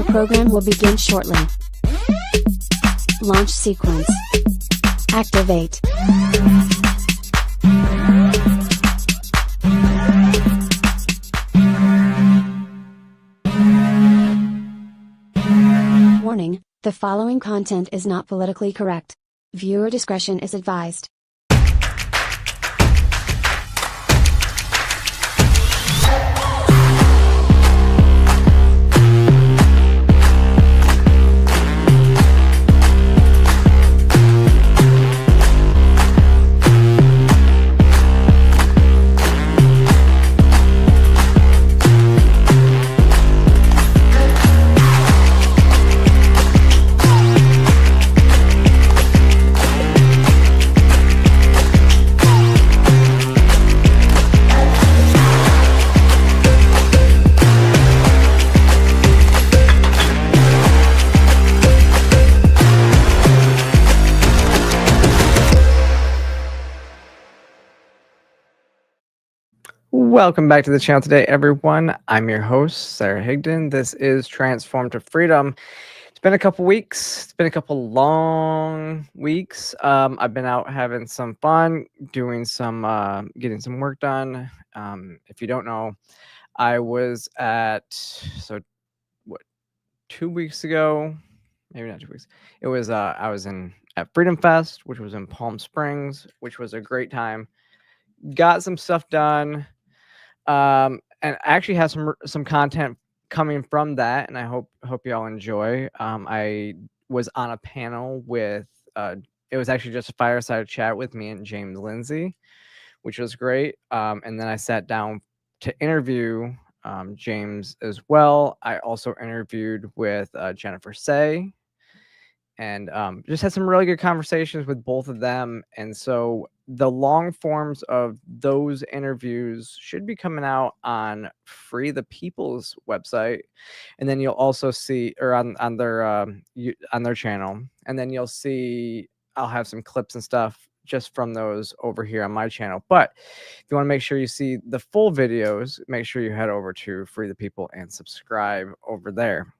Your program will begin shortly. Launch sequence. Activate. Warning, the following content is not politically correct. Viewer discretion is advised. Welcome back to the channel today, everyone. I'm your host, Sarah Higdon. This is Transform to Freedom. It's been a couple weeks. It's been a couple long weeks. I've been out having some fun, doing some, getting some work done. If you don't know, I was at, 2 weeks ago, maybe not 2 weeks. It was, I was at Freedom Fest, which was in Palm Springs, which was a great time. Got some stuff done. And I actually have some content coming from that, and I hope y'all enjoy. I was on a panel with it was actually just a fireside chat with me and James Lindsay, which was great. And then I sat down to interview James as well. I also interviewed with Jennifer Say, and just had some really good conversations with both of them. And so the long forms of those interviews should be coming out on Free the People's website, and then you'll also see, or on their channel, and then you'll see I'll have some clips and stuff just from those over here on my channel. But if you want to make sure you see the full videos, make sure you head over to Free the People and subscribe over there.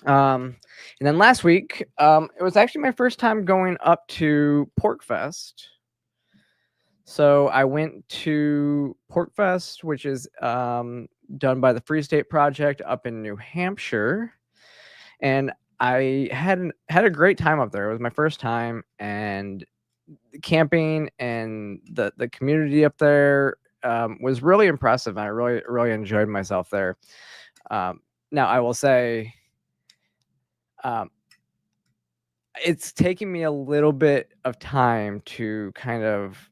And then last week, it was actually my first time going up to Pork Fest. So I went to Pork Fest, which is done by the Free State Project up in New Hampshire, and I had a great time up there. It was my first time, and camping and the community up there was really impressive. I really enjoyed myself there. Now I will say, it's taking me a little bit of time to kind of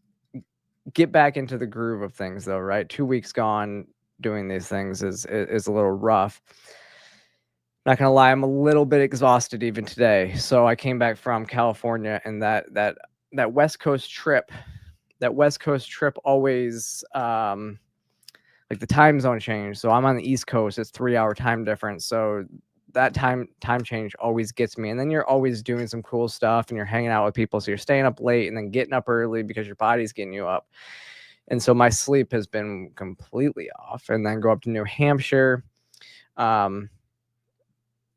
get back into the groove of things, though, right? 2 weeks gone doing these things is a little rough. Not gonna lie, I'm a little bit exhausted even today. So I came back from California, and that West Coast trip, always like the time zone change. So I'm on the East Coast. It's 3-hour time difference. So that time change always gets me. And then you're always doing some cool stuff, and you're hanging out with people. So you're staying up late and then getting up early because your body's getting you up. And so my sleep has been completely off. And then go up to New Hampshire.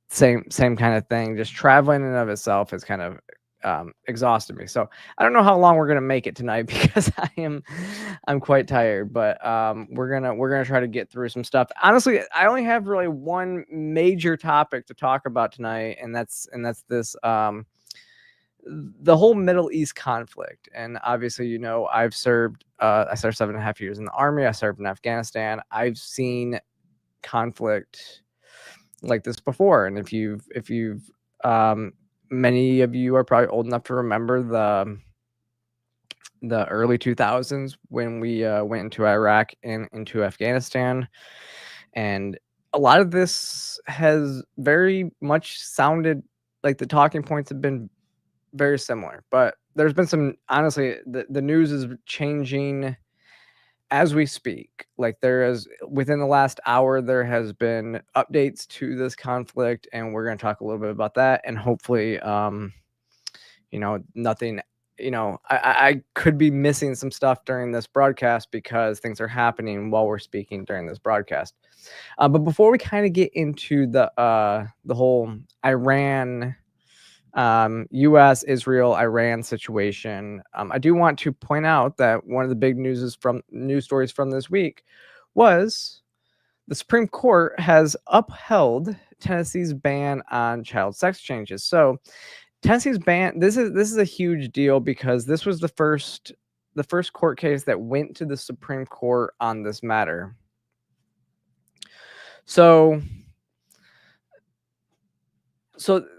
Same kind of thing. Just traveling in and of itself has kind of exhausted me. So I don't know how long we're gonna make it tonight because I'm quite tired, but we're gonna try to get through some stuff. Honestly, I only have really one major topic to talk about tonight, and that's this the whole Middle East conflict. And obviously, you know, I served 7.5 years in the Army. I served in Afghanistan. I've seen conflict like this before, and if you've many of you are probably old enough to remember the early 2000s when we went into Iraq and into Afghanistan. And a lot of this has very much sounded like the talking points have been very similar. But there's been some, honestly, the news is changing as we speak. Like there is, within the last hour, there has been updates to this conflict, and we're going to talk a little bit about that. And hopefully, you know, nothing I could be missing some stuff during this broadcast because things are happening while we're speaking during this broadcast. But before we kind of get into the whole Iran, U.S. Israel Iran situation, I do want to point out that one of the big news stories from this week was the Supreme Court has upheld Tennessee's ban on child sex changes. So Tennessee's ban, this is a huge deal because this was the first court case that went to the Supreme Court on this matter. So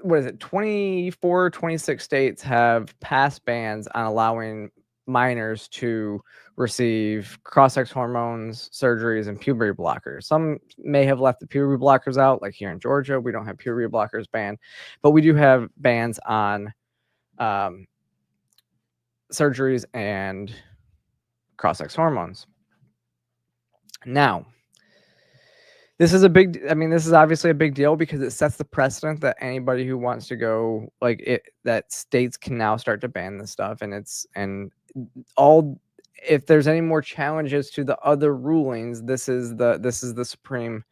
what is it? 24, 26 states have passed bans on allowing minors to receive cross-sex hormones, surgeries, and puberty blockers. Some may have left the puberty blockers out, like here in Georgia, we don't have puberty blockers banned, but we do have bans on surgeries and cross-sex hormones. Now, this is obviously a big deal because it sets the precedent that anybody who wants to go that states can now start to ban this stuff, if there's any more challenges to the other rulings, this is the supreme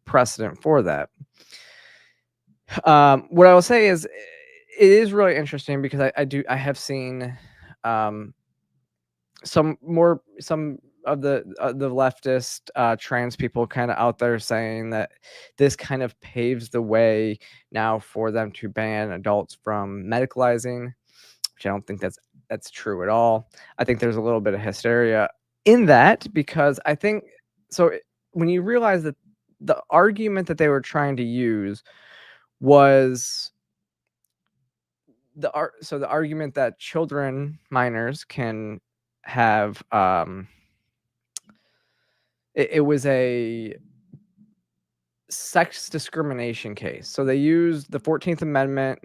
precedent for that. What I will say is it is really interesting because I have seen some of the leftist trans people kind of out there saying that this kind of paves the way now for them to ban adults from medicalizing, which I don't think that's true at all. I think there's a little bit of hysteria in that because I think so when you realize that the argument that they were trying to use was the argument that minors can have it was a sex discrimination case. So they used the 14th Amendment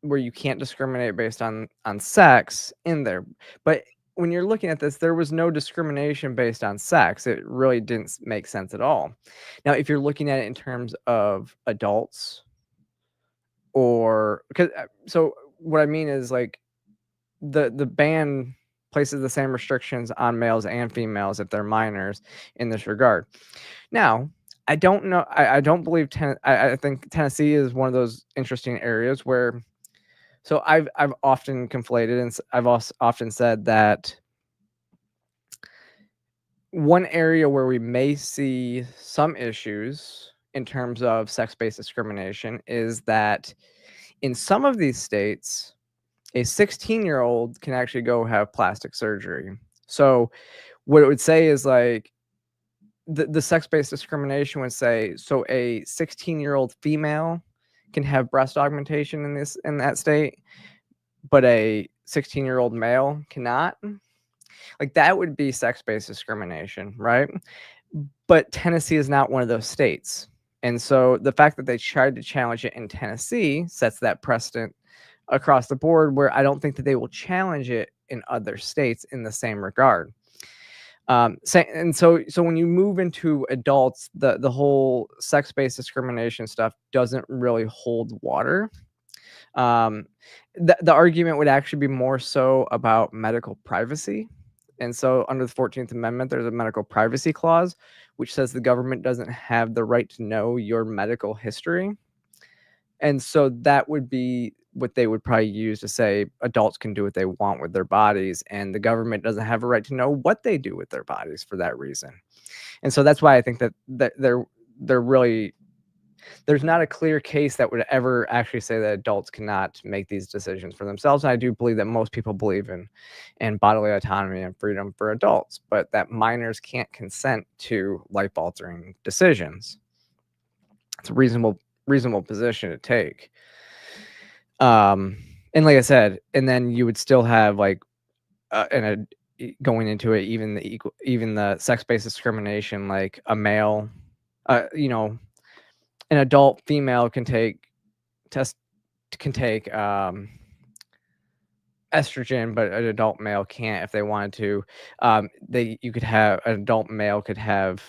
where you can't discriminate based on sex in there. But when you're looking at this, there was no discrimination based on sex. It really didn't make sense at all. Now, if you're looking at it in terms of adults so what I mean is like the ban places the same restrictions on males and females if they're minors in this regard. Now, I don't know. I don't believe I think Tennessee is one of those interesting areas where. So I've often conflated and I've also often said that one area where we may see some issues in terms of sex-based discrimination is that in some of these states, a 16-year-old can actually go have plastic surgery. So what it would say is like the sex-based discrimination would say, so a 16-year-old female can have breast augmentation in that state, but a 16-year-old male cannot. Like that would be sex-based discrimination, right? But Tennessee is not one of those states. And so the fact that they tried to challenge it in Tennessee sets that precedent across the board where I don't think that they will challenge it in other states in the same regard. So when you move into adults, the whole sex-based discrimination stuff doesn't really hold water. The argument would actually be more so about medical privacy. And so under the 14th Amendment, there's a medical privacy clause, which says the government doesn't have the right to know your medical history. And so that would be what they would probably use to say adults can do what they want with their bodies, and the government doesn't have a right to know what they do with their bodies for that reason. And so that's why I think that they're really, there's not a clear case that would ever actually say that adults cannot make these decisions for themselves. And I do believe that most people believe in bodily autonomy and freedom for adults, but that minors can't consent to life-altering decisions. It's a reasonable position to take. And like I said, and then you would still have like going into it, even the sex-based discrimination, like a male, an adult female can take estrogen, but an adult male can't if they wanted to. An adult male could have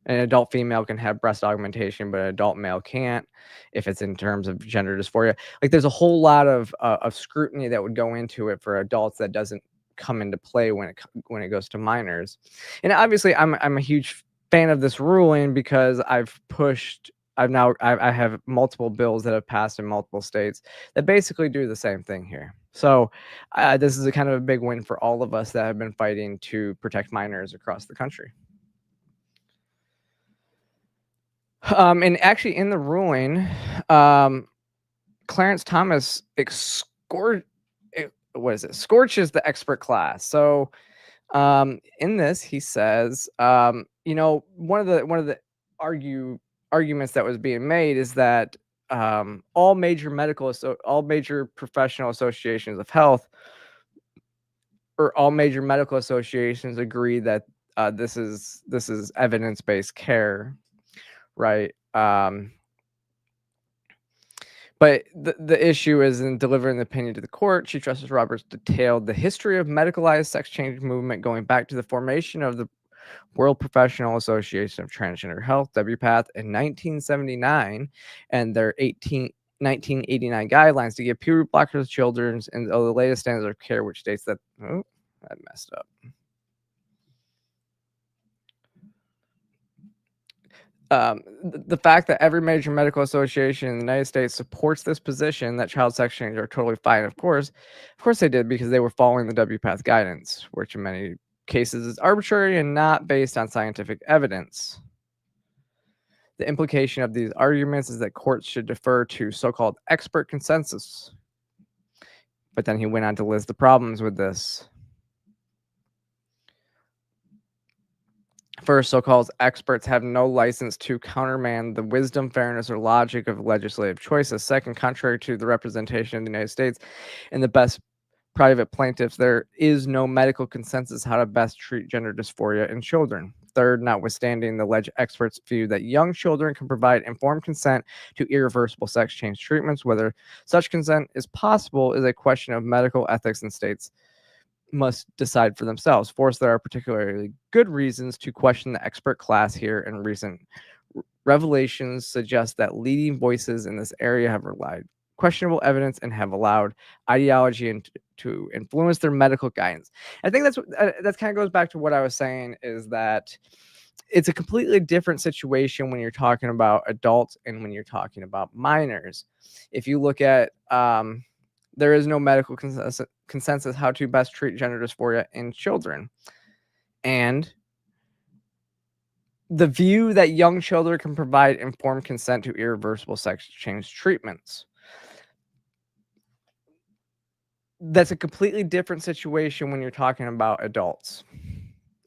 An adult female can have breast augmentation, but an adult male can't if it's in terms of gender dysphoria. Like, there's a whole lot of scrutiny that would go into it for adults that doesn't come into play when it goes to minors. And obviously, I'm a huge fan of this ruling because I have multiple bills that have passed in multiple states that basically do the same thing here. So this is a kind of a big win for all of us that have been fighting to protect minors across the country. And actually, in the ruling, Clarence Thomas scorches the expert class. So in this, he says, one of the arguments that was being made is that all major professional associations of health, or all major medical associations, agree that this is evidence-based care, right? But the issue is, in delivering the opinion to the court, Chief Justice Roberts detailed the history of medicalized sex change movement going back to the formation of the World Professional Association of Transgender Health, WPATH, in 1979, and their 1989 guidelines to give puberty blockers to children, and the latest standards of care, which states that, I messed up. The fact that every major medical association in the United States supports this position that child sex change are totally fine. Of course they did, because they were following the WPATH guidance, which in many cases is arbitrary and not based on scientific evidence. The implication of these arguments is that courts should defer to so-called expert consensus. But then he went on to list the problems with this. First, so-called experts have no license to countermand the wisdom, fairness, or logic of legislative choices. Second, contrary to the representation of the United States and the best private plaintiffs, there is no medical consensus how to best treat gender dysphoria in children. Third, notwithstanding the alleged experts' view that young children can provide informed consent to irreversible sex change treatments, whether such consent is possible is a question of medical ethics, and states must decide for themselves. Fourth, there are particularly good reasons to question the expert class here, and recent revelations suggest that leading voices in this area have relied questionable evidence and have allowed ideology to influence their medical guidance. I think that kind of goes back to what I was saying, is that it's a completely different situation when you're talking about adults and when you're talking about minors. If you look at there is no medical consensus how to best treat gender dysphoria in children. And the view that young children can provide informed consent to irreversible sex change treatments. That's a completely different situation when you're talking about adults.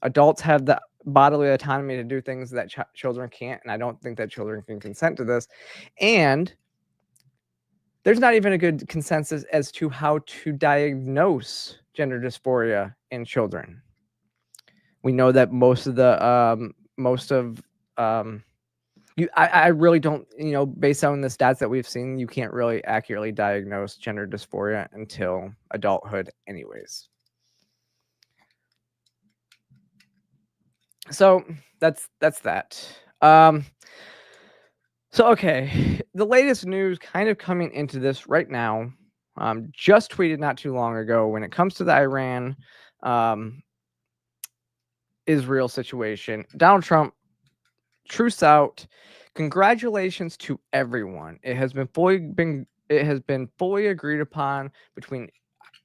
Adults have the bodily autonomy to do things that children can't, and I don't think that children can consent to this. And there's not even a good consensus as to how to diagnose gender dysphoria in children. We know that I really don't, based on the stats that we've seen, you can't really accurately diagnose gender dysphoria until adulthood anyways. So that's that. So, okay, the latest news kind of coming into this right now, just tweeted not too long ago, when it comes to the Iran Israel situation. Donald Trump, truce out. Congratulations to everyone. It has been fully agreed upon between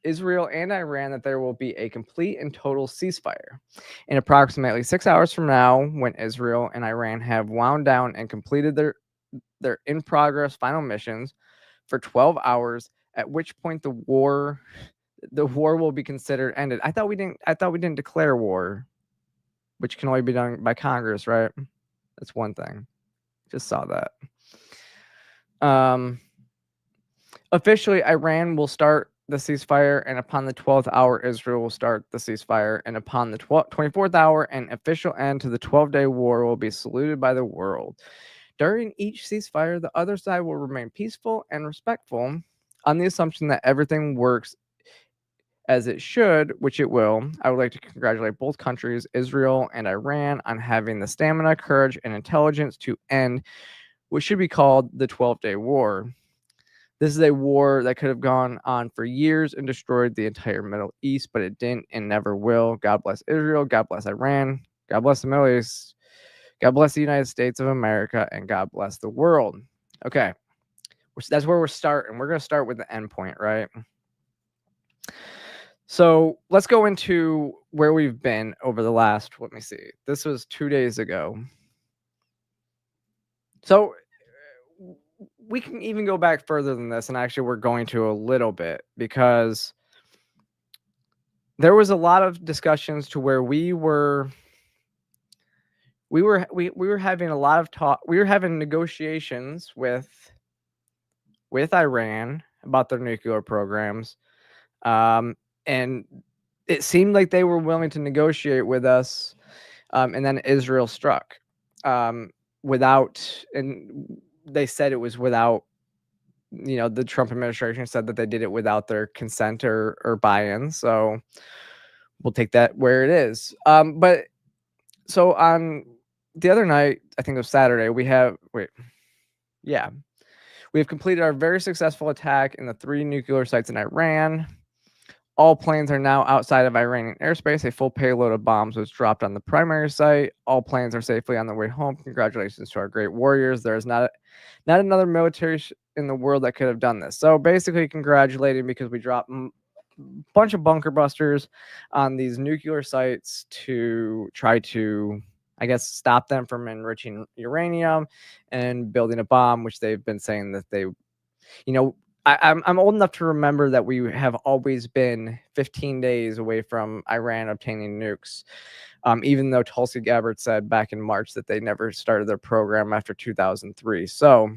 Israel and Iran that there will be a complete and total ceasefire. In approximately 6 hours from now, when Israel and Iran have wound down and completed their in-progress final missions for 12 hours, at which point the war will be considered ended. I thought we didn't declare war, which can only be done by Congress, right? That's one thing. Just saw that. Officially, Iran will start the ceasefire, and upon the 12th hour, Israel will start the ceasefire, and upon the 24th hour, an official end to the 12-day war will be saluted by the world. During each ceasefire, the other side will remain peaceful and respectful, on the assumption that everything works as it should, which it will, I would like to congratulate both countries, Israel and Iran, on having the stamina, courage, and intelligence to end what should be called the 12-Day War. This is a war that could have gone on for years and destroyed the entire Middle East, but it didn't and never will. God bless Israel. God bless Iran. God bless the Middle East. God bless the United States of America, and God bless the world. Okay. That's where we're starting. We're going to start with the end point, right? So let's go into where we've been over the last, let me see. This was 2 days ago. So we can even go back further than this, and actually we're going to a little bit, because there was a lot of discussions to where we were having a lot of talk. We were having negotiations with Iran about their nuclear programs, and it seemed like they were willing to negotiate with us, and then Israel struck, without, and they said it was without, the Trump administration said that they did it without their consent or buy-in. So we'll take that where it is. But so on the other night, I think it was Saturday, we have completed our very successful attack in the 3 nuclear sites in Iran. All planes are now outside of Iranian airspace. A full payload of bombs was dropped on the primary site. All planes are safely on their way home. Congratulations to our great warriors. There is not another military in the world that could have done this. So basically congratulating, because we dropped a bunch of bunker busters on these nuclear sites to try to, I guess, stop them from enriching uranium and building a bomb, which they've been saying that they, I'm old enough to remember that we have always been 15 days away from Iran obtaining nukes, even though Tulsi Gabbard said back in March that they never started their program after 2003. So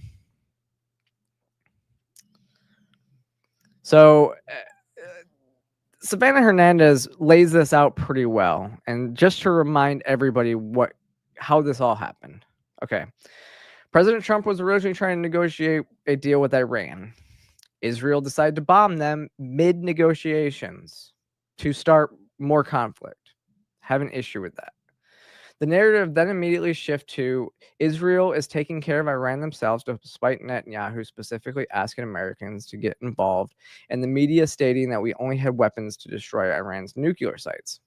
Savannah Hernandez lays this out pretty well. And just to remind everybody how this all happened. Okay. President Trump was originally trying to negotiate a deal with Iran. Israel decided to bomb them mid-negotiations to start more conflict. Have an issue with that. The narrative then immediately shifts to Israel is taking care of Iran themselves, despite Netanyahu specifically asking Americans to get involved, and the media stating that we only had weapons to destroy Iran's nuclear sites.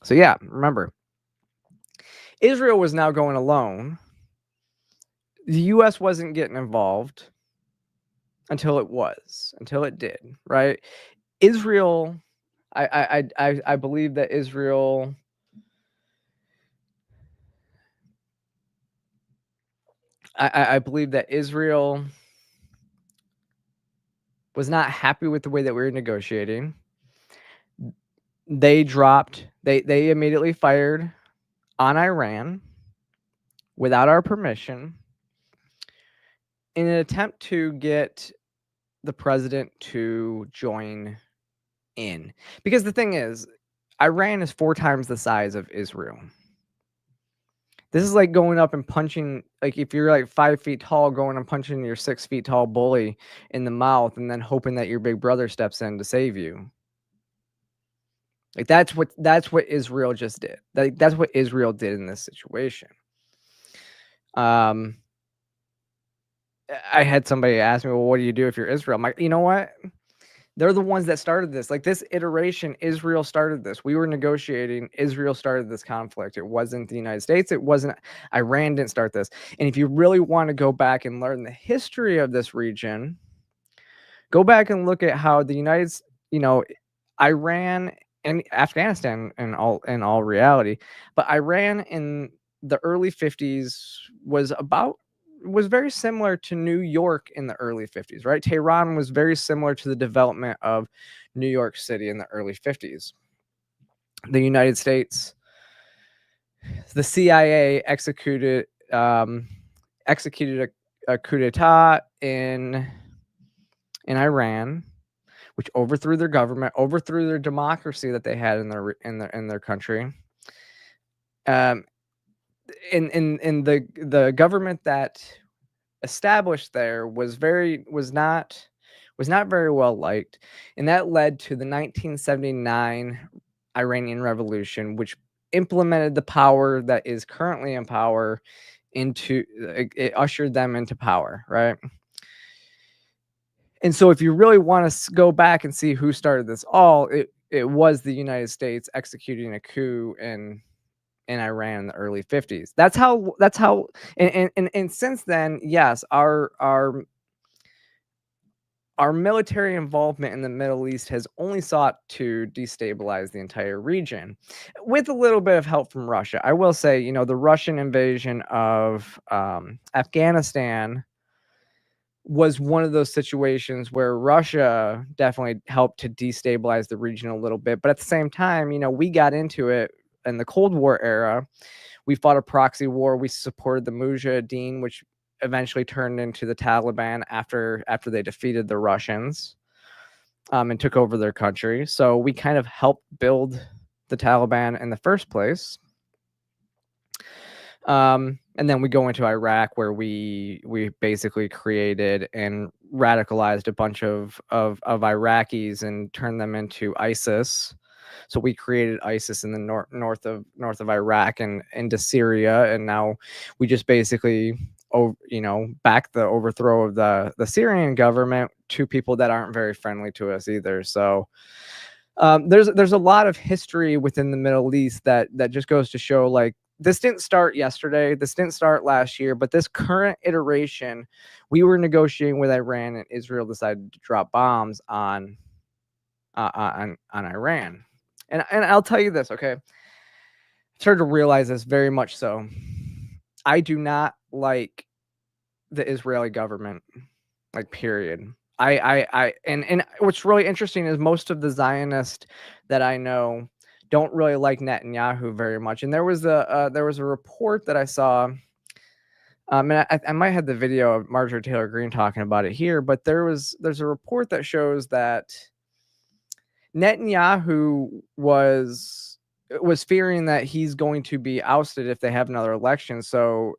So yeah, remember, Israel was now going alone. The U.S. wasn't getting involved until it did, right? Israel, I believe that Israel, I believe that Israel was not happy with the way that we were negotiating. They immediately fired on Iran without our permission in an attempt to get the president to join in. Because the thing is, Iran is 4 times the size of Israel. This is like going up and punching, like if you're like 5 feet tall, going and punching your 6 feet tall bully in the mouth and then hoping that your big brother steps in to save you. Like that's what Israel just did. That's what Israel did in this situation. I had somebody ask me, well, what do you do if you're Israel? I'm like, you know what? They're the ones that started this. Like this iteration, Israel started this. We were negotiating. Israel started this conflict. It wasn't the United States. It wasn't Iran didn't start this. And if you really want to go back and learn the history of this region, go back and look at how the Iran and Afghanistan in all reality, but Iran in the early 50s was very similar to New York in the early 50s, right? Tehran was very similar to the development of New York City in the early 50s. The United States, the CIA executed a coup d'etat in Iran, which overthrew their government, overthrew their democracy that they had in their country. In the government that established there was was not very well liked, and that led to the 1979 Iranian Revolution, which implemented the power that is currently in power into it ushered them into power, right? And so if you really want to go back and see who started this all, it was the United States executing a coup in Iran in the early 50s. That's how and since then, yes, our military involvement in the Middle East has only sought to destabilize the entire region, with a little bit of help from Russia. I will say, the Russian invasion of Afghanistan was one of those situations where Russia definitely helped to destabilize the region a little bit. But at the same time, we got into it in the Cold War era. We fought a proxy war. We supported the Mujahideen, which eventually turned into the Taliban after they defeated the Russians and took over their country. So we kind of helped build the Taliban in the first place. And then we go into Iraq, where we basically created and radicalized a bunch of Iraqis and turned them into ISIS. So we created ISIS in the north of Iraq and into Syria, and now we just basically back the overthrow of the Syrian government to people that aren't very friendly to us either. So there's a lot of history within the Middle East that just goes to show, like, this didn't start yesterday. This didn't start last year, but this current iteration, we were negotiating with Iran, and Israel decided to drop bombs on Iran. And I'll tell you this, okay? I started to realize this very much so. I do not like the Israeli government, like, period. And what's really interesting is most of the Zionists that I know don't really like Netanyahu very much. And there was a report that I saw, and I might have the video of Marjorie Taylor Greene talking about it here, but there's a report that shows that Netanyahu was fearing that he's going to be ousted if they have another election. So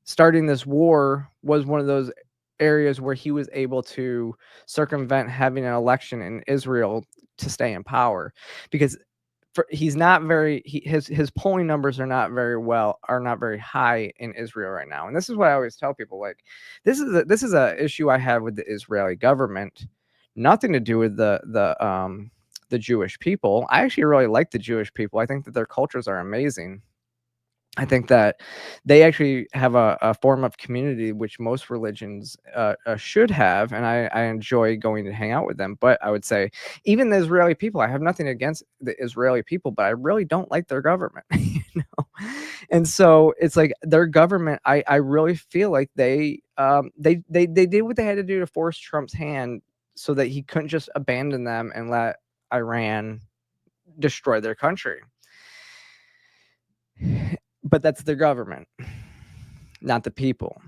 starting this war was one of those areas where he was able to circumvent having an election in Israel to stay in power, because he's not very his polling numbers are not very high in Israel right now. And this is what I always tell people, like, this is a issue I have with the Israeli government, nothing to do with the Jewish people. I actually really like the Jewish people. I think that their cultures are amazing. I think that they actually have a form of community which most religions should have, and I enjoy going to hang out with them. But I would say even the Israeli people, I have nothing against the Israeli people, but I really don't like their government. And so it's like their government, I really feel like they did what they had to do to force Trump's hand so that he couldn't just abandon them and let Iran destroy their country. But that's their government, not the people.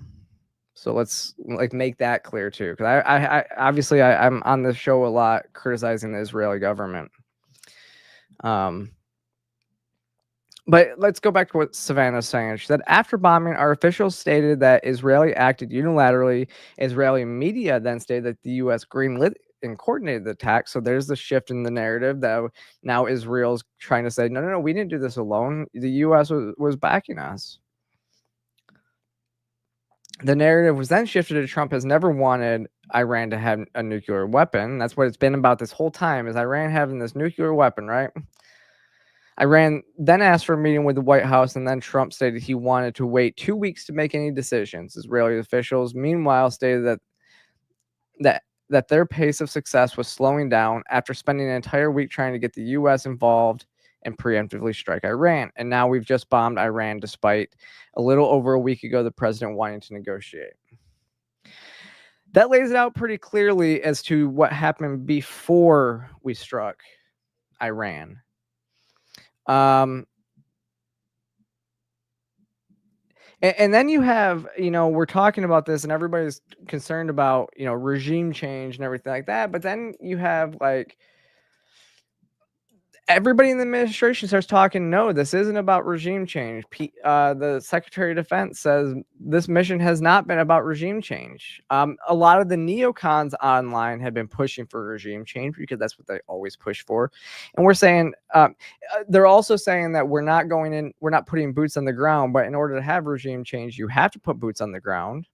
So let's make that clear too, because I obviously I'm on this show a lot criticizing the Israeli government. But let's go back to what Savannah's saying. She said, after bombing, our officials stated that Israeli acted unilaterally. Israeli media then stated that the U.S. greenlit and coordinated the attack. So there's the shift in the narrative that now Israel's trying to say, no, we didn't do this alone. The U.S. was backing us. The narrative was then shifted to Trump has never wanted Iran to have a nuclear weapon. That's what it's been about this whole time, is Iran having this nuclear weapon, right? Iran then asked for a meeting with the White House, and then Trump stated he wanted to wait 2 weeks to make any decisions. Israeli officials, meanwhile, stated that their pace of success was slowing down after spending an entire week trying to get the U.S. involved and preemptively strike Iran. And now we've just bombed Iran, despite a little over a week ago the president wanting to negotiate. That lays it out pretty clearly as to what happened before we struck Iran. And then you have, we're talking about this and everybody's concerned about, regime change and everything like that. But then you have, like, everybody in the administration starts talking, no, this isn't about regime change. The Secretary of Defense says this mission has not been about regime change. A lot of the neocons online have been pushing for regime change because that's what they always push for. And we're saying, they're also saying that we're not putting boots on the ground, but in order to have regime change, you have to put boots on the ground.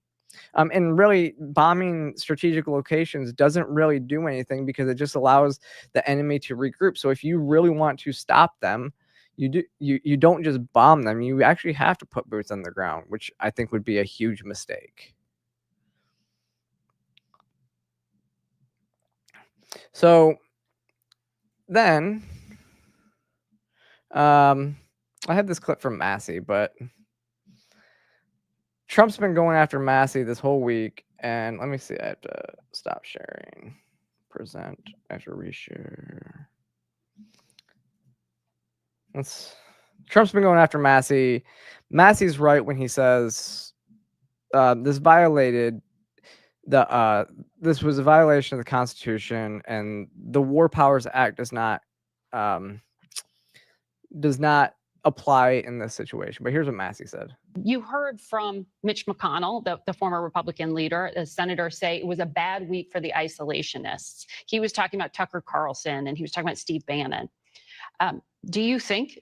And really, bombing strategic locations doesn't really do anything because it just allows the enemy to regroup. So if you really want to stop them, you don't just bomb them. You actually have to put boots on the ground, which I think would be a huge mistake. So then, I had this clip from Massey, but Trump's been going after Massey this whole week, and let me see. I have to stop sharing. Present after reshare. Trump's been going after Massey. Massey's right when he says this was a violation of the Constitution, and the War Powers Act does not apply in this situation. But here's what Massey said. You heard from Mitch McConnell, the former Republican leader, the senator, say it was a bad week for the isolationists. He was talking about Tucker Carlson and he was talking about Steve Bannon. Do you think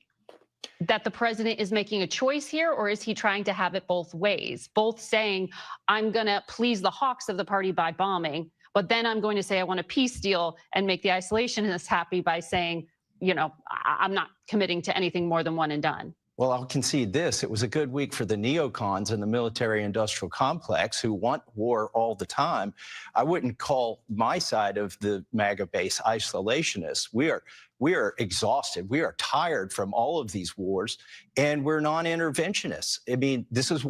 that the president is making a choice here, or is he trying to have it both ways? Both saying, I'm going to please the hawks of the party by bombing, but then I'm going to say I want a peace deal and make the isolationists happy by saying, you know, I'm not committing to anything more than one and done. Well, I'll concede this. It was a good week for the neocons and the military-industrial complex who want war all the time. I wouldn't call my side of the MAGA base isolationists. We are exhausted. We are tired from all of these wars, and we're non-interventionists. I mean, this was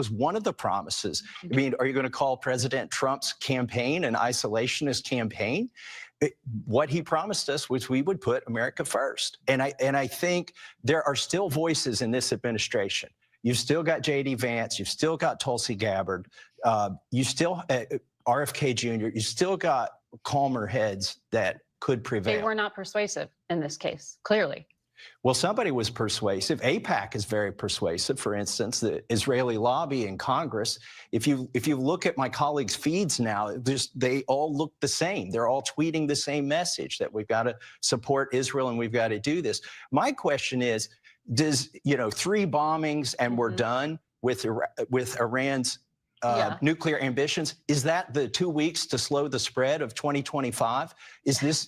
one of the promises. I mean, are you going to call President Trump's campaign an isolationist campaign? What he promised us was we would put America first. And I think there are still voices in this administration. You've still got J.D. Vance. You've still got Tulsi Gabbard. You still, RFK Jr., you still got calmer heads that could prevail. They were not persuasive in this case, clearly. Well, somebody was persuasive. AIPAC is very persuasive. For instance, the Israeli lobby in Congress. If you look at my colleagues' feeds now, they all look the same. They're all tweeting the same message that we've got to support Israel and we've got to do this. My question is, does 3 bombings and we're done with Iran's nuclear ambitions? Is that the 2 weeks to slow the spread of 2025? Is this,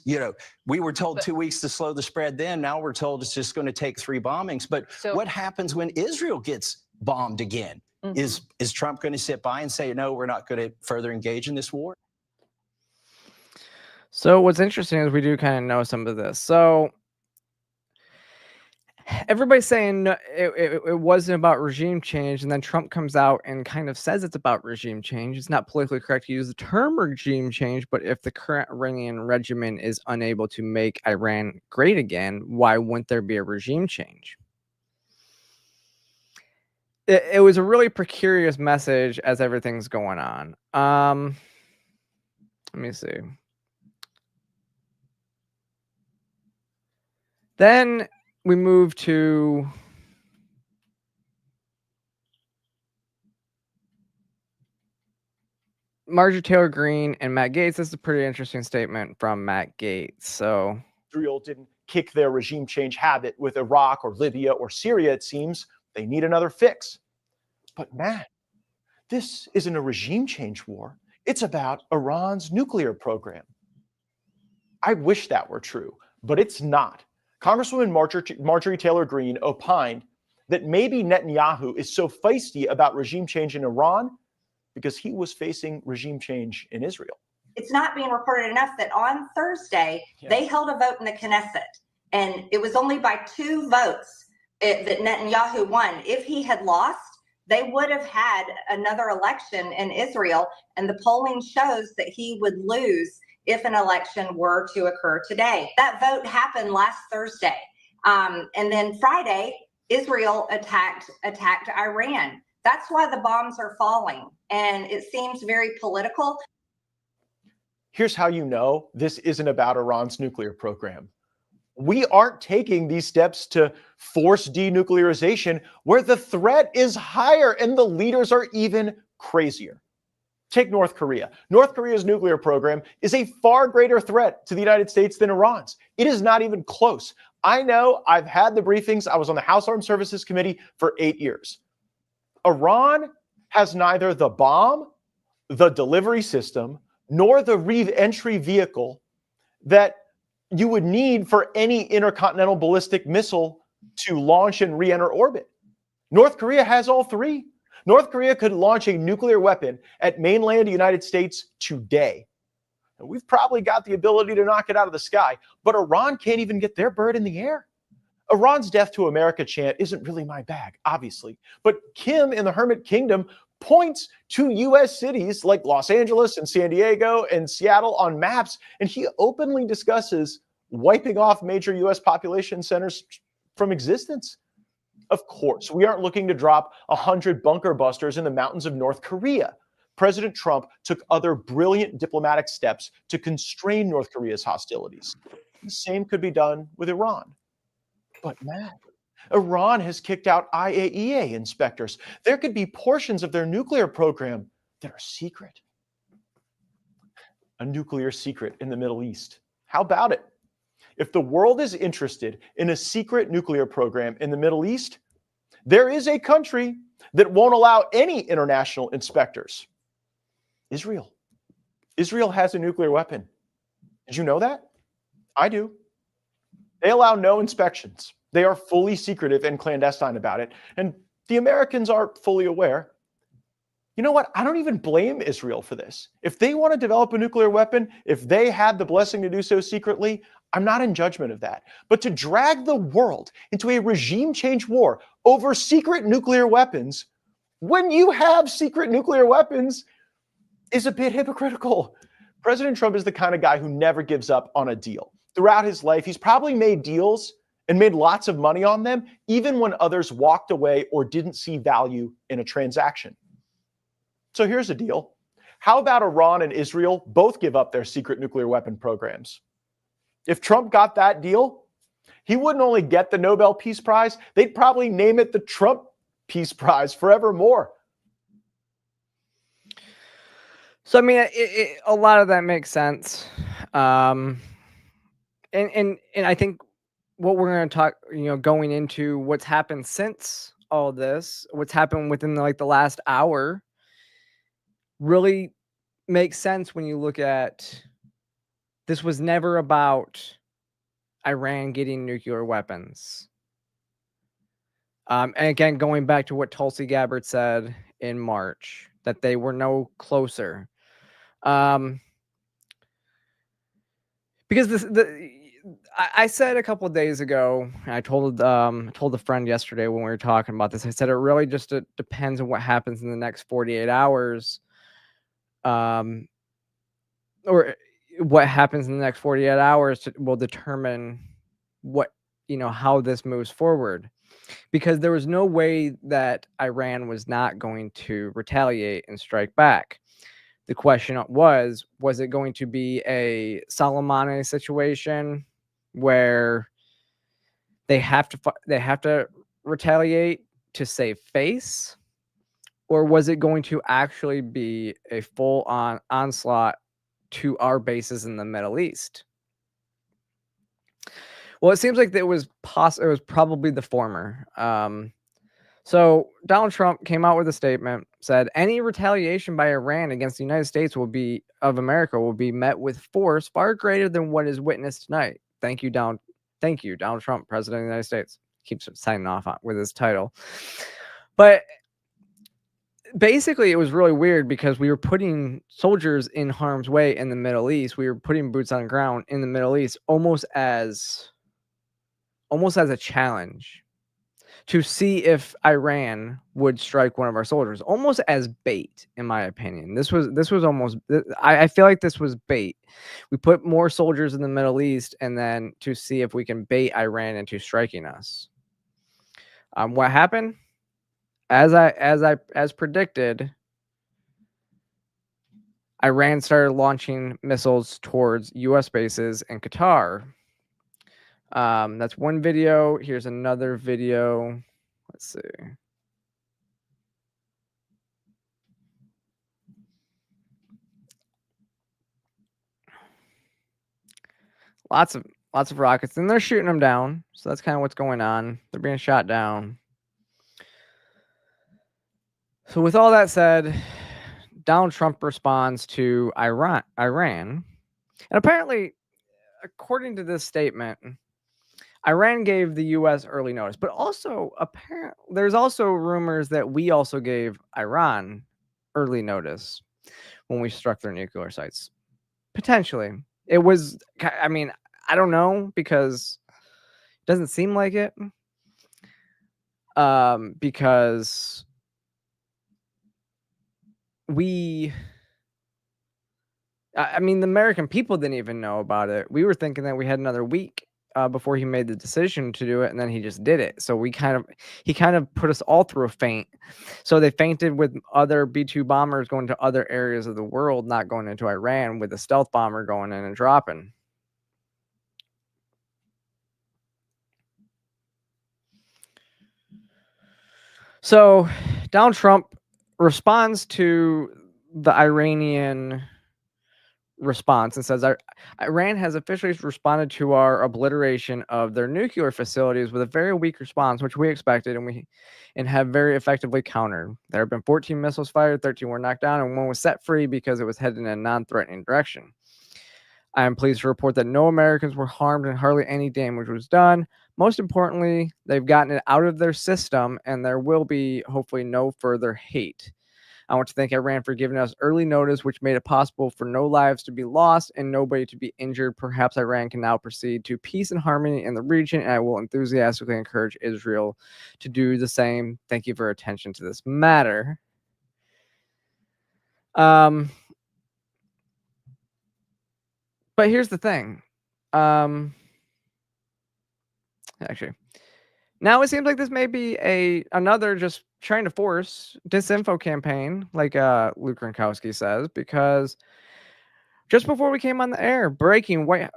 we were told 2 weeks to slow the spread then, now we're told it's just going to take 3 bombings. But what happens when Israel gets bombed again? Is Trump going to sit by and say, no, we're not going to further engage in this war? So what's interesting is we do kind of know some of this. So everybody's saying no, it wasn't about regime change, and then Trump comes out and kind of says it's about regime change. It's not politically correct to use the term regime change, but if the current Iranian regimen is unable to make Iran great again, why wouldn't there be a regime change? It was a really precarious message as everything's going on. Let me see. Then we move to Marjorie Taylor Greene and Matt Gaetz. This is a pretty interesting statement from Matt Gaetz. So Israel didn't kick their regime change habit with Iraq or Libya or Syria. It seems they need another fix. But Matt, this isn't a regime change war. It's about Iran's nuclear program. I wish that were true, but it's not. Congresswoman Marjorie Taylor Greene opined that maybe Netanyahu is so feisty about regime change in Iran because he was facing regime change in Israel. It's not being reported enough that on Thursday, they held a vote in the Knesset, and it was only by 2 votes that Netanyahu won. If he had lost, they would have had another election in Israel, and the polling shows that he would lose if an election were to occur today. That vote happened last Thursday. And then Friday, Israel attacked Iran. That's why the bombs are falling. And it seems very political. Here's how you know this isn't about Iran's nuclear program. We aren't taking these steps to force denuclearization where the threat is higher and the leaders are even crazier. Take North Korea. North Korea's nuclear program is a far greater threat to the United States than Iran's. It is not even close. I know, I've had the briefings. I was on the House Armed Services Committee for 8 years. Iran has neither the bomb, the delivery system, nor the re-entry vehicle that you would need for any intercontinental ballistic missile to launch and re-enter orbit. North Korea has all three. North Korea could launch a nuclear weapon at mainland United States today. And we've probably got the ability to knock it out of the sky, but Iran can't even get their bird in the air. Iran's death to America chant isn't really my bag, obviously, but Kim in the Hermit Kingdom points to U.S. cities like Los Angeles and San Diego and Seattle on maps, and he openly discusses wiping off major U.S. population centers from existence. Of course, we aren't looking to drop 100 bunker busters in the mountains of North Korea. President Trump took other brilliant diplomatic steps to constrain North Korea's hostilities. The same could be done with Iran. But Matt, Iran has kicked out IAEA inspectors. There could be portions of their nuclear program that are secret. A nuclear secret in the Middle East. How about it? If the world is interested in a secret nuclear program in the Middle East, there is a country that won't allow any international inspectors. Israel. Israel has a nuclear weapon. Did you know that? I do. They allow no inspections. They are fully secretive and clandestine about it. And the Americans are fully aware. You know what? I don't even blame Israel for this. If they want to develop a nuclear weapon, if they had the blessing to do so secretly, I'm not in judgment of that. But to drag the world into a regime change war over secret nuclear weapons, when you have secret nuclear weapons, is a bit hypocritical. President Trump is the kind of guy who never gives up on a deal. Throughout his life, he's probably made deals and made lots of money on them, even when others walked away or didn't see value in a transaction. So here's a deal. How about Iran and Israel both give up their secret nuclear weapon programs? If Trump got that deal, he wouldn't only get the Nobel Peace Prize, they'd probably name it the Trump Peace Prize forevermore. So, I mean, a lot of that makes sense. And I think what we're going to talk, going into what's happened since all this, what's happened within the last hour, really makes sense when you look at this was never about Iran getting nuclear weapons. And again, going back to what Tulsi Gabbard said in March, that they were no closer. Because I said a couple of days ago, I told a friend yesterday when we were talking about this, I said it really just depends on what happens in the next 48 hours. Or what happens in the next 48 hours will determine how this moves forward. Because there was no way that Iran was not going to retaliate and strike back. The question was it going to be a Soleimani situation where they have to retaliate to save face? Or was it going to actually be a full-on onslaught to our bases in the Middle East? Well, it seems like it was probably the former. So Donald Trump came out with a statement, said any retaliation by Iran against the United States of America will be met with force far greater than what is witnessed tonight. Thank you, Donald Trump, President of the United States. Keeps signing off with his title. But basically, it was really weird because we were putting soldiers in harm's way in the Middle East. We were putting boots on the ground in the Middle East almost as a challenge to see if Iran would strike one of our soldiers, almost as bait, in my opinion. This was almost, I feel like this was bait. We put more soldiers in the Middle East and then to see if we can bait Iran into striking us. What happened? As predicted, Iran started launching missiles towards U.S. bases in Qatar. That's one video. Here's another video. Let's see. Lots of rockets, and they're shooting them down. So that's kind of what's going on. They're being shot down. So with all that said, Donald Trump responds to Iran, and apparently, according to this statement, Iran gave the U.S. early notice, but also apparently there's also rumors that we also gave Iran early notice when we struck their nuclear sites. Potentially. It was, I mean, I don't know, because it doesn't seem like it. Because I mean, the American people didn't even know about it. We were thinking that we had another week before he made the decision to do it, and then he just did it. So he kind of put us all through a feint. So they feinted with other B-2 bombers going to other areas of the world, not going into Iran, with a stealth bomber going in and dropping. So Donald Trump responds to the Iranian response and says, Iran has officially responded to our obliteration of their nuclear facilities with a very weak response, which we expected and have very effectively countered. There have been 14 missiles fired, 13 were knocked down, and one was set free because it was headed in a non-threatening direction. I am pleased to report that no Americans were harmed and hardly any damage was done. Most importantly, they've gotten it out of their system, and there will be hopefully no further hate. I want to thank Iran for giving us early notice, which made it possible for no lives to be lost and nobody to be injured. Perhaps Iran can now proceed to peace and harmony in the region, and I will enthusiastically encourage Israel to do the same. Thank you for attention to this matter. But here's the thing. Actually, now it seems like this may be another just trying to force disinfo campaign, like Luke Gronkowski says, because just before we came on the air, breaking White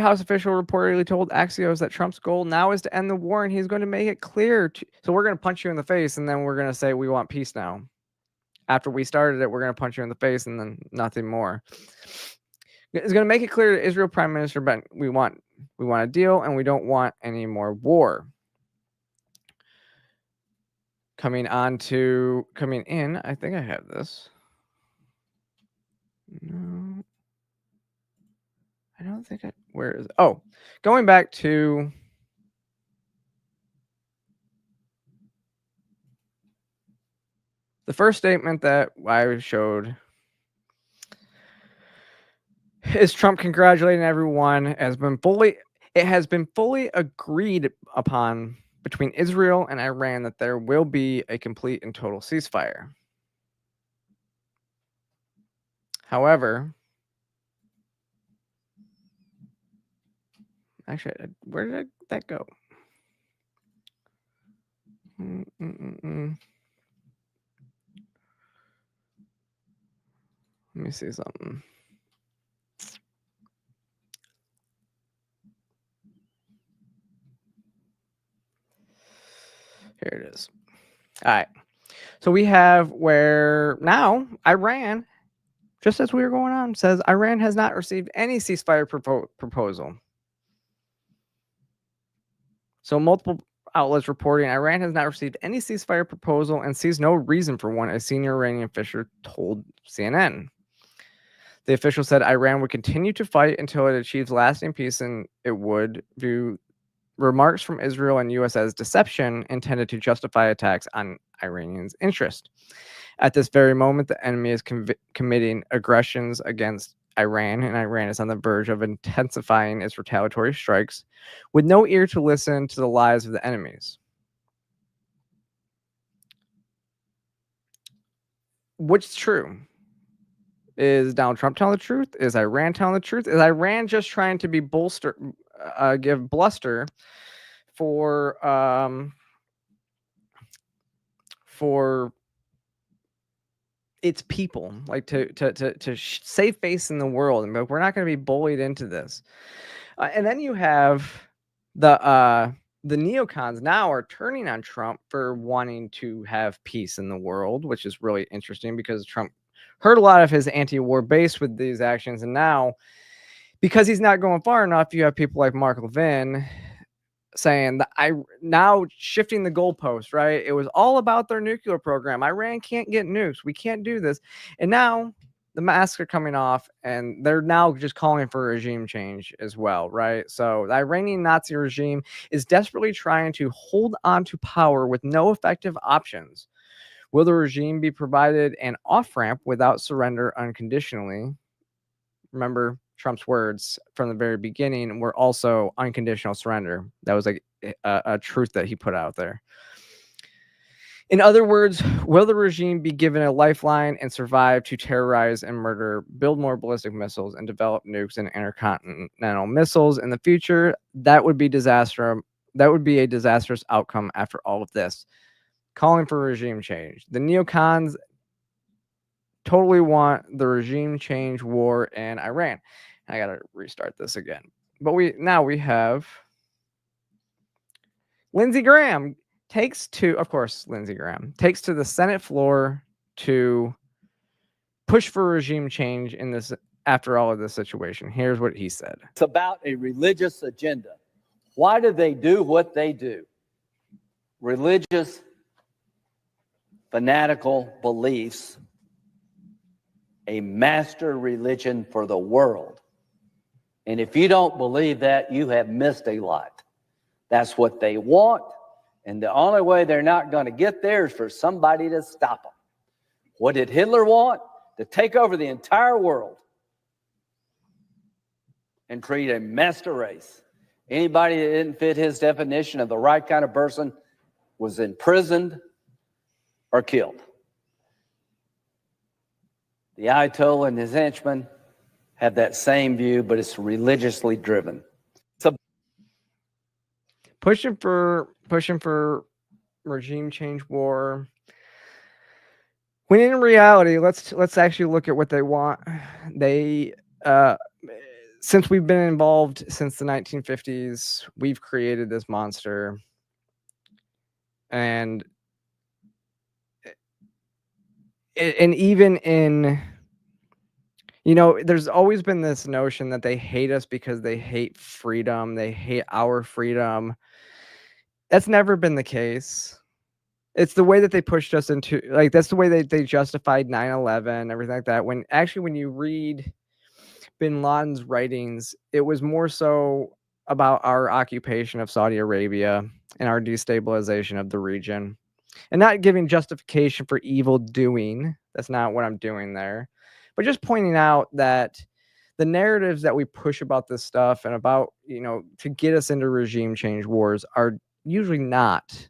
House official reportedly told Axios that Trump's goal now is to end the war, and he's going to make it clear. So we're going to punch you in the face, and then we're going to say we want peace now. After we started it, we're going to punch you in the face, and then nothing more. It's going to make it clear to Israel Prime Minister Ben, we want a deal, and we don't want any more war. Coming in, I think I have this. No, I don't think where is it? Oh, going back to the first statement that I showed is Trump congratulating everyone. It has been fully agreed upon between Israel and Iran that there will be a complete and total ceasefire. However, actually, where did that go? Let me see something. Here it is. All right. So we have where now Iran, just as we were going on, says Iran has not received any ceasefire proposal. So multiple outlets reporting Iran has not received any ceasefire proposal and sees no reason for one, a senior Iranian official told CNN. The official said Iran would continue to fight until it achieves lasting peace, and it would view remarks from Israel and U.S. as deception intended to justify attacks on Iranians' interest. At this very moment, the enemy is committing aggressions against Iran, and Iran is on the verge of intensifying its retaliatory strikes with no ear to listen to the lies of the enemies. What's true? Is Donald Trump telling the truth? Is Iran telling the truth? Is Iran just trying to be give bluster for its people, like to save face in the world, and be like, we're not going to be bullied into this. And then you have the neocons now are turning on Trump for wanting to have peace in the world, which is really interesting because Trump hurt a lot of his anti-war base with these actions, and now because he's not going far enough, you have people like Mark Levin saying that now shifting the goalpost, right? It was all about their nuclear program. Iran can't get nukes. We can't do this. And now the masks are coming off, and they're now just calling for regime change as well, right? So the Iranian Nazi regime is desperately trying to hold on to power with no effective options. Will the regime be provided an off-ramp without surrender unconditionally? Remember, Trump's words from the very beginning were also unconditional surrender. That was like a truth that he put out there. In other words, will the regime be given a lifeline and survive to terrorize and murder, build more ballistic missiles, and develop nukes and intercontinental missiles in the future? That would be disaster. That would be a disastrous outcome after all of this. Calling for regime change. The neocons totally want the regime change war in Iran. I gotta restart this again. But we have Lindsey Graham takes to the Senate floor to push for regime change in this after all of this situation. Here's what he said. It's about a religious agenda. Why do they do what they do? Religious, fanatical beliefs, a master religion for the world. And if you don't believe that, you have missed a lot. That's what they want. And the only way they're not going to get there is for somebody to stop them. What did Hitler want? To take over the entire world and create a master race. Anybody that didn't fit his definition of the right kind of person was imprisoned or killed. The Ayatollah and his henchmen have that same view, but it's religiously driven. So pushing for regime change war. When in reality, let's actually look at what they want. They since we've been involved since the 1950s, we've created this monster. And even in, there's always been this notion that they hate us because they hate freedom. They hate our freedom. That's never been the case. It's the way that they pushed us into, that's the way they justified 9/11, everything like that. When you read bin Laden's writings, it was more so about our occupation of Saudi Arabia and our destabilization of the region, and not giving justification for evil doing. That's not what I'm doing there. But just pointing out that the narratives that we push about this stuff and about, to get us into regime change wars are usually not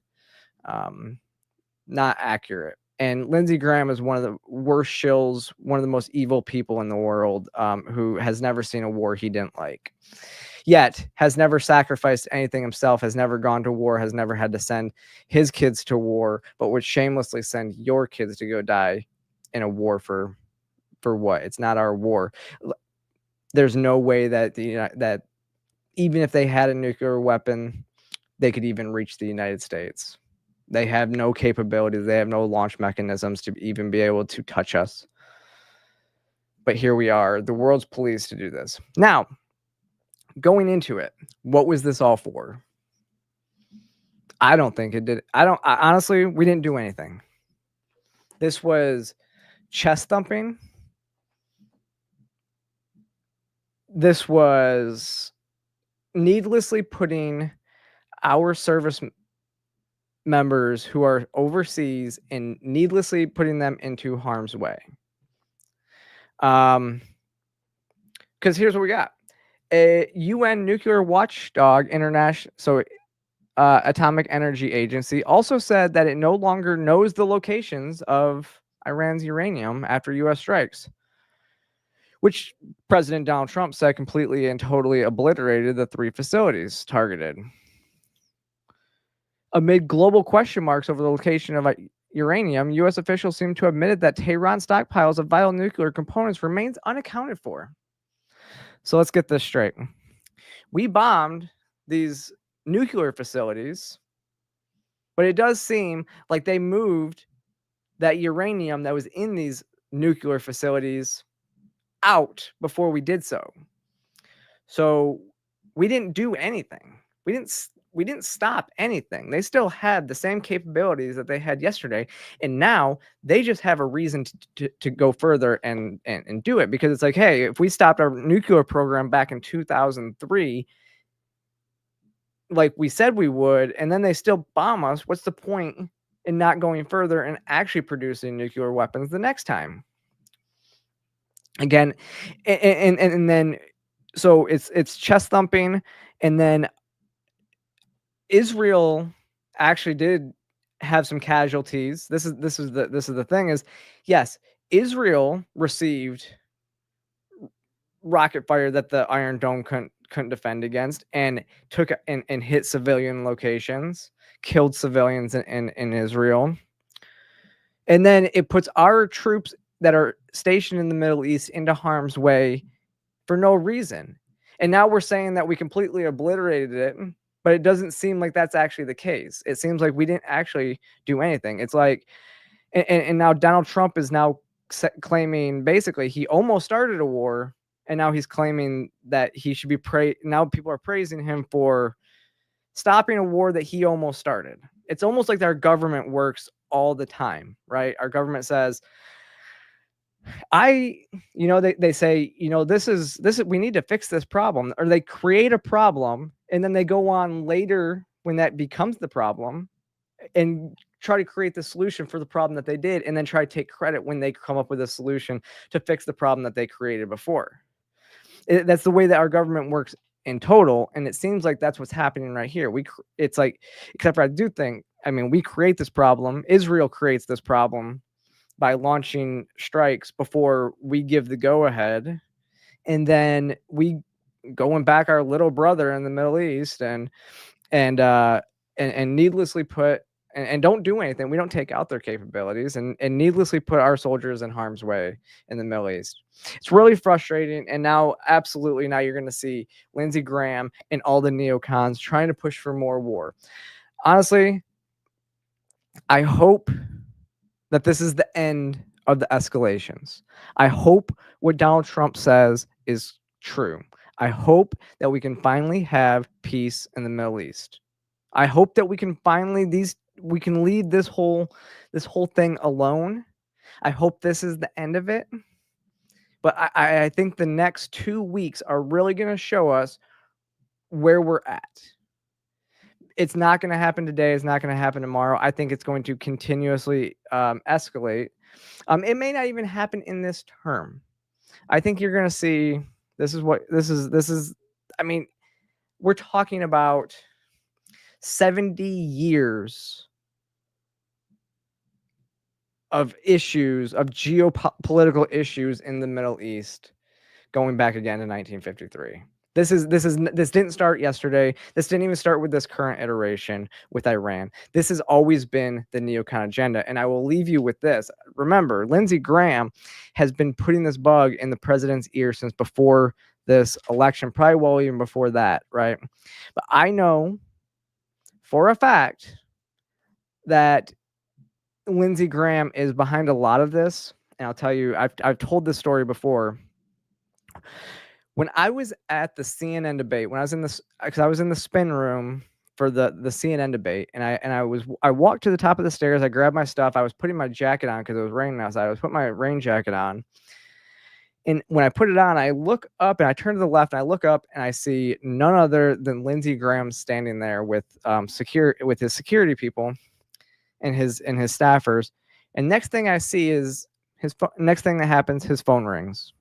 accurate. And Lindsey Graham is one of the worst shills, one of the most evil people in the world, who has never seen a war he didn't like, yet has never sacrificed anything himself, has never gone to war, has never had to send his kids to war, but would shamelessly send your kids to go die in a war for what? It's not our war. There's no way that that even if they had a nuclear weapon, they could even reach the United States. They have no capabilities. They have no launch mechanisms to even be able to touch us. But here we are, the world's police to do this. Now, going into it, what was this all for? I don't think it did. Honestly, we didn't do anything. This was chest thumping. This was needlessly putting our service members who are overseas and needlessly putting them into harm's way. Because here's what we got. A UN nuclear watchdog Atomic Energy Agency also said that it no longer knows the locations of Iran's uranium after U.S. strikes, which President Donald Trump said completely and totally obliterated the 3 facilities targeted. Amid global question marks over the location of uranium, U.S. officials seem to have admitted that Tehran's stockpiles of vital nuclear components remains unaccounted for. So let's get this straight. We bombed these nuclear facilities, but it does seem like they moved that uranium that was in these nuclear facilities out before we did so. So we didn't do anything. We didn't stop anything. They still had the same capabilities that they had yesterday, and now they just have a reason to go further and do it, because it's like, hey, if we stopped our nuclear program back in 2003, like we said we would, and then they still bomb us, what's the point in not going further and actually producing nuclear weapons the next time? Again, and then so it's chest thumping, and then Israel actually did have some casualties. This is the thing is, yes, Israel received rocket fire that the Iron Dome couldn't defend against, and took and hit civilian locations, killed civilians in Israel. And then it puts our troops that are stationed in the Middle East into harm's way for no reason. And now we're saying that we completely obliterated it, but it doesn't seem like that's actually the case. It seems like we didn't actually do anything. It's like, and now Donald Trump is now claiming basically he almost started a war, and now he's claiming that he should be now people are praising him for stopping a war that he almost started. It's almost like our government works all the time, right? Our government says, they say, this is, we need to fix this problem, or they create a problem, and then they go on later when that becomes the problem and try to create the solution for the problem that they did, and then try to take credit when they come up with a solution to fix the problem that they created before. That's the way that our government works in total, and it seems like that's what's happening right here. It's like, except for we create this problem. Israel creates this problem by launching strikes before we give the go-ahead, and then we going back our little brother in the Middle East and needlessly put and don't do anything. We don't take out their capabilities and needlessly put our soldiers in harm's way in the Middle East. It's really frustrating. And now, absolutely, now you're going to see Lindsey Graham and all the neocons trying to push for more war. Honestly, I hope that this is the end of the escalations. I hope what Donald Trump says is true. I hope that we can finally have peace in the Middle East. I hope that we can finally leave this whole thing alone. I hope this is the end of it. But I think the next 2 weeks are really going to show us where we're at. It's not going to happen today. It's not going to happen tomorrow. I think it's going to continuously escalate. It may not even happen in this term. I think you're going to see this is. I mean, we're talking about 70 years of issues, of geopolitical issues in the Middle East, going back again to 1953. This didn't start yesterday. This didn't even start with this current iteration with Iran. This has always been the neocon agenda. And I will leave you with this. Remember, Lindsey Graham has been putting this bug in the president's ear since before this election, probably well even before that, right? But I know for a fact that Lindsey Graham is behind a lot of this. And I'll tell you, I've told this story before. When I was at the CNN debate, because I was in the spin room for the CNN debate, and I walked to the top of the stairs, I grabbed my stuff, I was putting my jacket on because it was raining outside. I was putting my rain jacket on. And when I put it on, I look up and I turn to the left and I look up and I see none other than Lindsey Graham standing there with his security people and his staffers. And next thing I see is next thing that happens, his phone rings.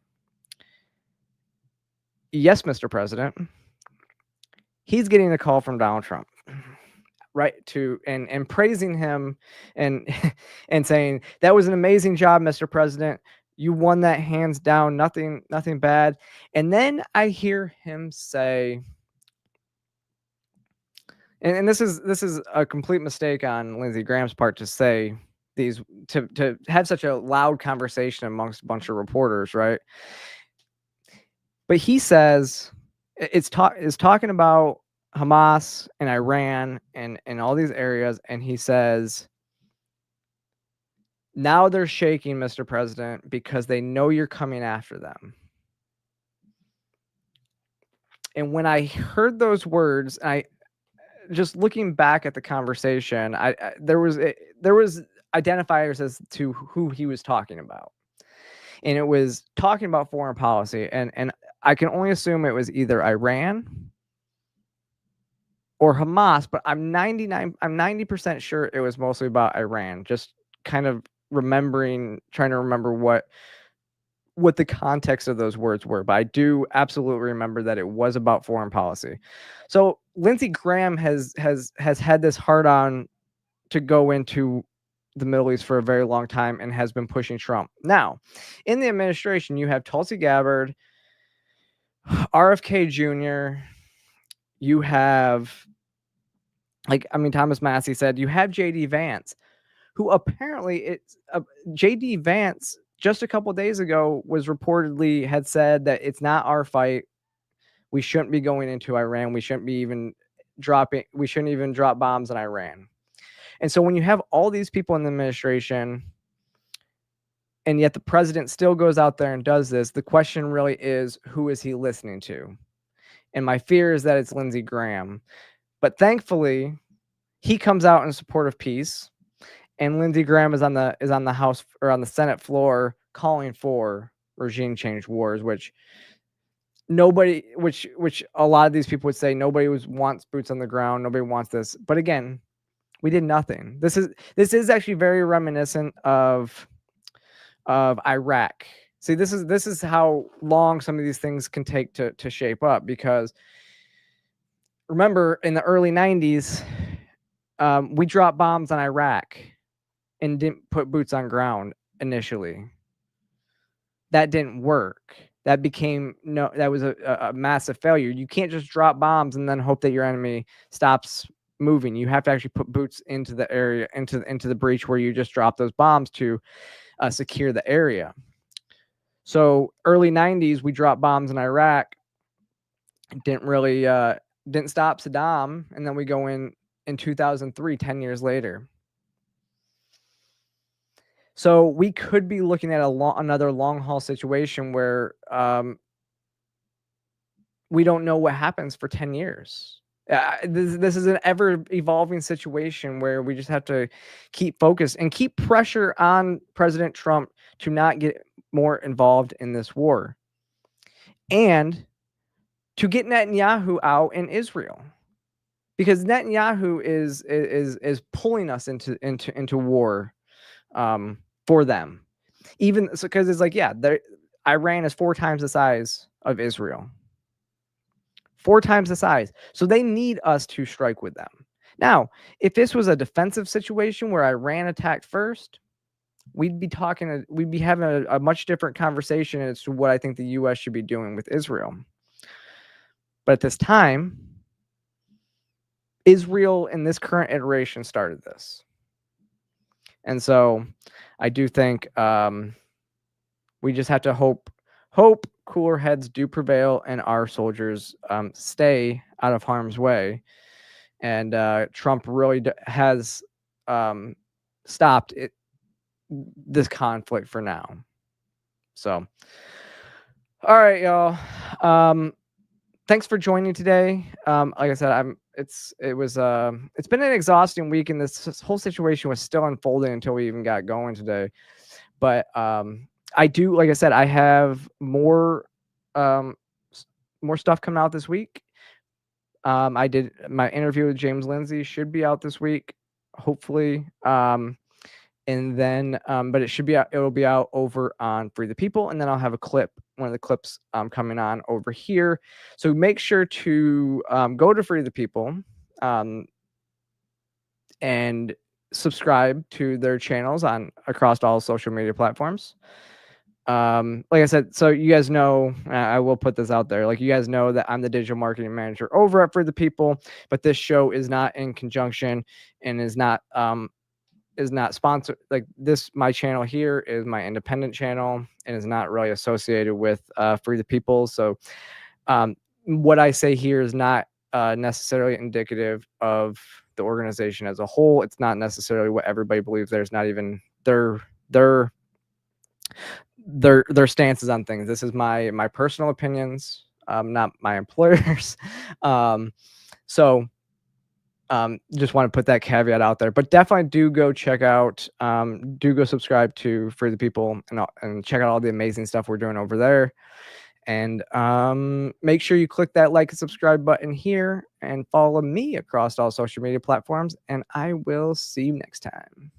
Yes, Mr. President. He's getting a call from Donald Trump, right? And praising him and saying, that was an amazing job, Mr. President. You won that hands down, nothing bad. And then I hear him say, and this is a complete mistake on Lindsey Graham's part to say these to have such a loud conversation amongst a bunch of reporters, right? But he says it's talking about Hamas and Iran and all these areas, and he says now they're shaking, Mr. President, because they know you're coming after them. And when I heard those words, I just looking back at the conversation, there was identifiers as to who he was talking about, and it was talking about foreign policy, and I can only assume it was either Iran or Hamas, but I'm 90% sure it was mostly about Iran. Just kind of trying to remember what the context of those words were, but I do absolutely remember that it was about foreign policy. So Lindsey Graham has had this hard on to go into the Middle East for a very long time and has been pushing Trump. Now, in the administration, you have Tulsi Gabbard, RFK Jr., you have, Thomas Massey said, you have JD Vance, who apparently JD Vance just a couple of days ago had said that it's not our fight. We shouldn't be going into Iran. We shouldn't even drop bombs in Iran. And so when you have all these people in the administration, and yet the president still goes out there and does this, the question really is, who is he listening to? And my fear is that it's Lindsey Graham. But thankfully, he comes out in support of peace. And Lindsey Graham is on the House or on the Senate floor calling for regime change wars, which a lot of these people would say nobody wants boots on the ground. Nobody wants this. But again, we did nothing. This is actually very reminiscent of Iraq. See, this is how long some of these things can take to shape up, because remember in the early 90s, we dropped bombs on Iraq and didn't put boots on ground initially. That didn't work. That was a massive failure. You can't just drop bombs and then hope that your enemy stops moving. You have to actually put boots into the area, into the breach where you just drop those bombs to secure the area. So early 90s, we dropped bombs in Iraq. Didn't stop Saddam, and then we go in 2003, 10 years later. So we could be looking at another long haul situation where we don't know what happens for 10 years. This is an ever evolving situation where we just have to keep focused and keep pressure on President Trump to not get more involved in this war, and to get Netanyahu out in Israel, because Netanyahu is pulling us into war for them. Even so, because it's like, Iran is 4 times the size of Israel. 4 times the size. So they need us to strike with them. Now, if this was a defensive situation where Iran attacked first, we'd be having a much different conversation as to what I think the U.S. should be doing with Israel. But at this time, Israel in this current iteration started this. And so I do think we just have to hope cooler heads do prevail and our soldiers stay out of harm's way. And Trump really has stopped this conflict for now. So, all right, y'all. Thanks for joining today. Like I said, it's been an exhausting week, and this whole situation was still unfolding until we even got going today. But I do, like I said, I have more stuff coming out this week. I did my interview with James Lindsay, should be out this week, hopefully. And then, but it'll be out over on Free the People, and then I'll have one of the clips coming on over here. So make sure to go to Free the People and subscribe to their channels across all social media platforms. Like I said, so you guys know, I will put this out there. Like, you guys know that I'm the digital marketing manager over at Free the People, but this show is not in conjunction and is not is not sponsored. Like this, my channel here is my independent channel and is not really associated with Free the People. So what I say here is not necessarily indicative of the organization as a whole. It's not necessarily what everybody believes. There's not even their stances on things. This is my personal opinions, not my employers. Just want to put that caveat out there, but definitely do go check out, do go subscribe to Free the People and check out all the amazing stuff we're doing over there. And make sure you click that like and subscribe button here and follow me across all social media platforms. And I will see you next time.